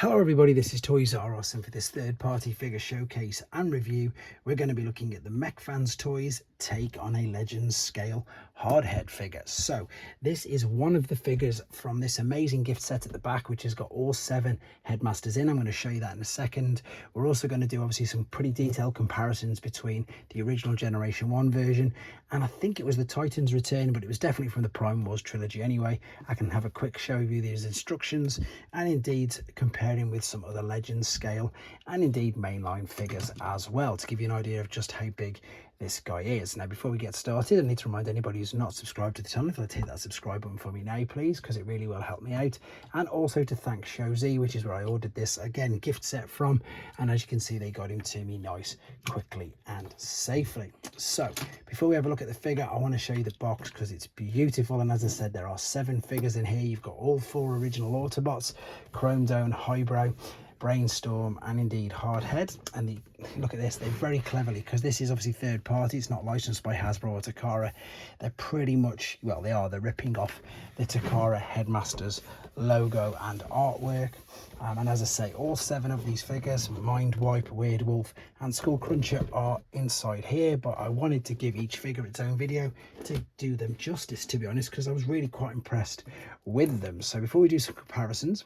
Hello everybody, this is toysareruss, and for this third-party figure showcase and review, we're going to be looking at the Mech Fans Toys take on a Legends scale hardhead figure. So this is one of the figures from this amazing gift set at the back, which has got all 7 headmasters in. I'm going to show you that in a second. We're also going to do obviously some pretty detailed comparisons between the original Generation 1 version, and I think it was the Titan's Return, but it was definitely from the Prime Wars trilogy anyway. I can have a quick show of you these instructions and indeed compare with some other Legends scale and indeed mainline figures as well, to give you an idea of just how big this guy is. Now, before we get started, I need to remind anybody who's not subscribed to the channel, if they'll hit that subscribe button for me now, please, because it really will help me out. And also to thank Show Z, which is where I ordered this, again, gift set from. And as you can see, they got him to me nice, quickly and safely. So before we have a look at the figure, I want to show you the box because it's beautiful. And as I said, there are 7 figures in here. You've got all 4 original Autobots: Chrome Dome, Highbrow, Brainstorm and indeed Hardhead. And look at this, they very cleverly, because this is obviously third party, it's not licensed by Hasbro or Takara, they're pretty much, well, they're ripping off the Takara Headmasters logo and artwork. And as I say, all 7 of these figures, Mindwipe, Weird Wolf and Skull Cruncher, are inside here, but I wanted to give each figure its own video to do them justice, to be honest, because I was really quite impressed with them. So before we do some comparisons,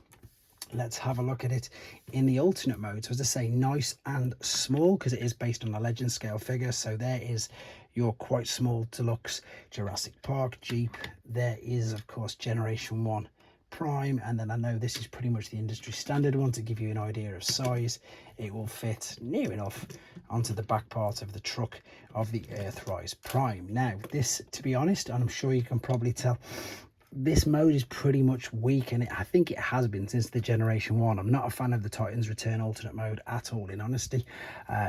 let's have a look at it in the alternate mode. So as I say, nice and small, because it is based on a Legend scale figure. So there is your quite small deluxe Jurassic Park Jeep. There is, of course, Generation 1 Prime, and then I know this is pretty much the industry standard one. To give you an idea of size, it will fit near enough onto the back part of the truck of the Earthrise Prime. Now this, to be honest, and I'm sure you can probably tell, this mode is pretty much weak, and I think it has been since the Generation 1. I'm not a fan of the Titan's Return alternate mode at all, in honesty,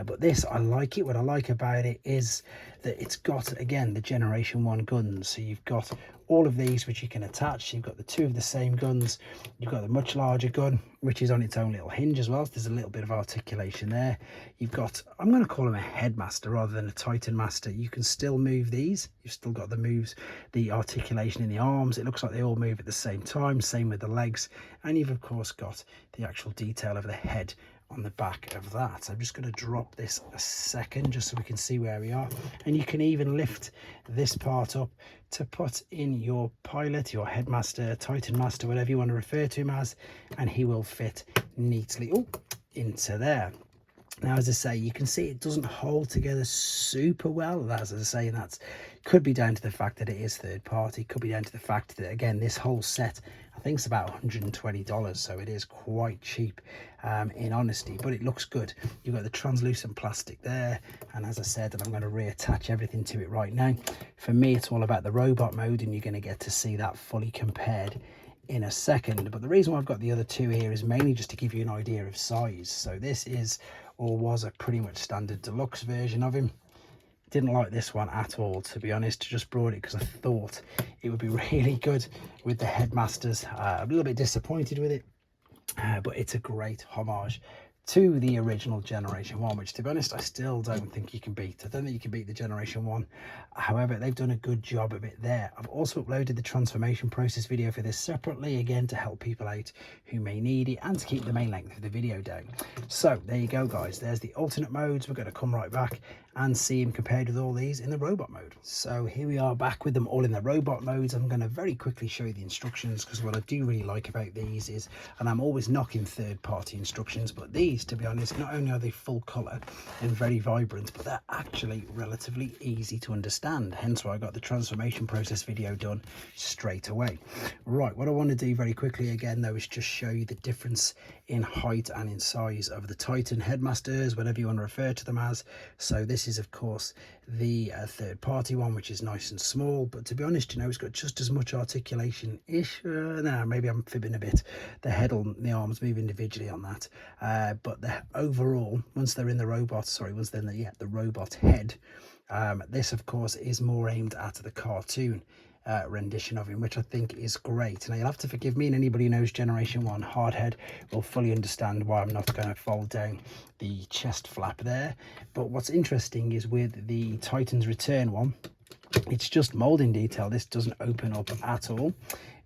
but this, I like it. What I like about it is that it's got, again, the Generation 1 guns. So you've got all of these which you can attach. You've got the 2 of the same guns. You've got the much larger gun, which is on its own little hinge as well. So there's a little bit of articulation there. You've got, I'm going to call him a Headmaster rather than a Titan Master. You can still move these. You've still got the moves, the articulation in the arms. It looks like they all move at the same time. Same with the legs. And you've, of course, got the actual detail of the head on the back of that. I'm just going to drop this a second just so we can see where we are, and you can even lift this part up to put in your pilot, your Headmaster, Titan Master, whatever you want to refer to him as, and he will fit neatly into there. Now, as I say, you can see it doesn't hold together super well. As I say, that could be down to the fact that it is third party, could be down to the fact that, again, this whole set, I think it's about $120, so it is quite cheap, in honesty, but it looks good. You've got the translucent plastic there, and as I said, and I'm going to reattach everything to it right now. For me, it's all about the robot mode, and you're going to get to see that fully compared in a second. But the reason why I've got the other 2 here is mainly just to give you an idea of size. So this is, or was, a pretty much standard deluxe version of him. Didn't like this one at all, to be honest. Just brought it because I thought it would be really good with the Headmasters. I'm a little bit disappointed with it, but it's a great homage to the original Generation 1, which, to be honest, I still don't think you can beat. I don't think you can beat the Generation 1. However, they've done a good job of it there. I've also uploaded the transformation process video for this separately, again, to help people out who may need it and to keep the main length of the video down. So there you go, guys. There's the alternate modes. We're going to come right back and see him compared with all these in the robot mode. So here we are back with them all in the robot modes. I'm going to very quickly show you the instructions, because what I do really like about these is, and I'm always knocking third-party instructions, but these, to be honest, not only are they full color and very vibrant, but they're actually relatively easy to understand. Hence why I got the transformation process video done straight away. Right, what I want to do very quickly again, though, is just show you the difference in height and in size of the Titan Headmasters, whatever you want to refer to them as. So this is, of course, the third party one, which is nice and small, but to be honest, you know, it's got just as much articulation ish. Now maybe I'm fibbing a bit. The head and the arms move individually on that, but the overall, once they're in the robot, once they're in the robot head, this, of course, is more aimed at the cartoon rendition of him, which I think is great. Now, you'll have to forgive me, and anybody who knows Generation 1 Hardhead will fully understand why I'm not going to fold down the chest flap there. But what's interesting is with the Titan's Return one, It's just molding detail. This doesn't open up at all,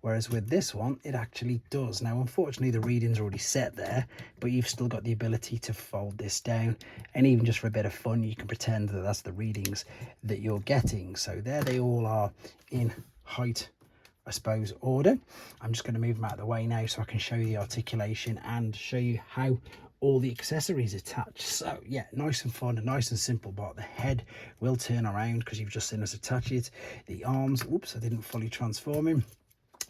whereas with this one it actually does. Now unfortunately the reading's already set there, but you've still got the ability to fold this down, and even just for a bit of fun you can pretend that that's the readings that you're getting. So there they all are in height, I suppose, order. I'm just going to move them out of the way now so I can show you the articulation and show you how all the accessories attach. So yeah, nice and fun and nice and simple. But the head will turn around because you've just seen us attach it. The arms, whoops, I didn't fully transform him.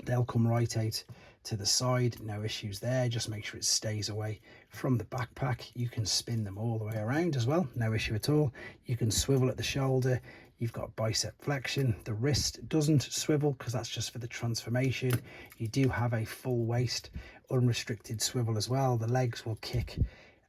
They'll come right out to the side, no issues there. Just make sure it stays away from the backpack. You can spin them all the way around as well, no issue at all. You can swivel at the shoulder. You've got bicep flexion. The wrist doesn't swivel because that's just for the transformation. You do have a full waist unrestricted swivel as well. The legs will kick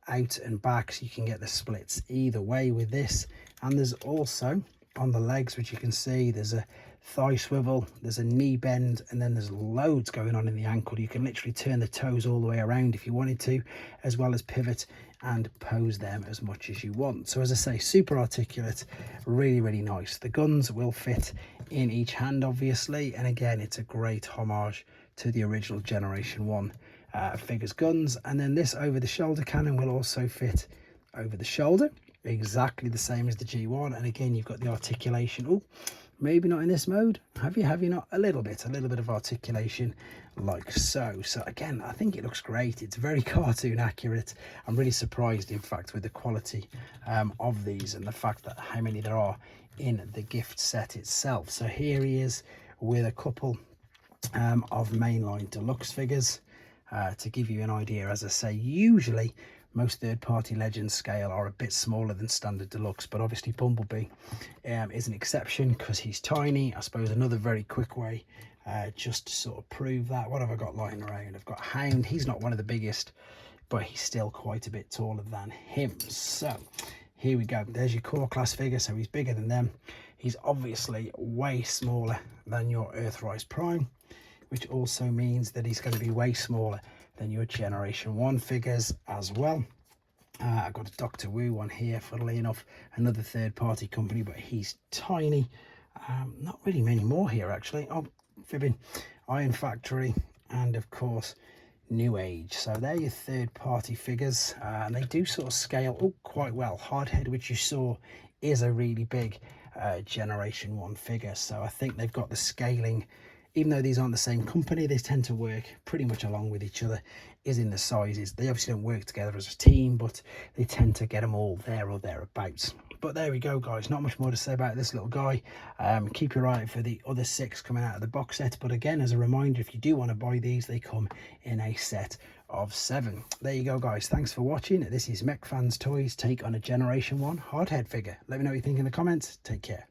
out and back, so you can get the splits either way with this. And there's also on the legs, which you can see, there's a thigh swivel, there's a knee bend, and then there's loads going on in the ankle. You can literally turn the toes all the way around if you wanted to, as well as pivot and pose them as much as you want. So as I say, super articulate, really, really nice. The guns will fit in each hand, obviously, and again, it's a great homage to the original Generation 1 figures guns. And then this over the shoulder cannon will also fit over the shoulder, exactly the same as the G1. And again, you've got the articulation. Oh, maybe not in this mode. Have you not? A little bit of articulation like so. So again, I think it looks great. It's very cartoon accurate. I'm really surprised, in fact, with the quality of these and the fact that how many there are in the gift set itself. So here he is with a couple of mainline deluxe figures. To give you an idea, as I say, usually most third-party Legends scale are a bit smaller than standard deluxe, but obviously Bumblebee is an exception because he's tiny. I suppose another very quick way just to sort of prove that. What have I got lying around? I've got Hound. He's not one of the biggest, but he's still quite a bit taller than him. So here we go. There's your core class figure, so he's bigger than them. He's obviously way smaller than your Earthrise Prime, which also means that he's going to be way smaller than your Generation 1 figures as well. I've got a Doctor Wu one here, funnily enough, another third-party company, but he's tiny. Not really many more here, actually. Oh, fibbing. Iron Factory, and of course, New Age. So they're your third-party figures, and they do sort of scale quite well. Hardhead, which you saw, is a really big Generation 1 figure, so I think they've got the scaling. Even though these aren't the same company, they tend to work pretty much along with each other, is in the sizes. They obviously don't work together as a team, but they tend to get them all there or thereabouts. But there we go, guys. Not much more to say about this little guy. Keep your eye out for the other 6 coming out of the box set. But again, as a reminder, if you do want to buy these, they come in a set of 7. There you go, guys. Thanks for watching. This is Mech Fans Toys take on a Generation 1 hardhead figure. Let me know what you think in the comments. Take care.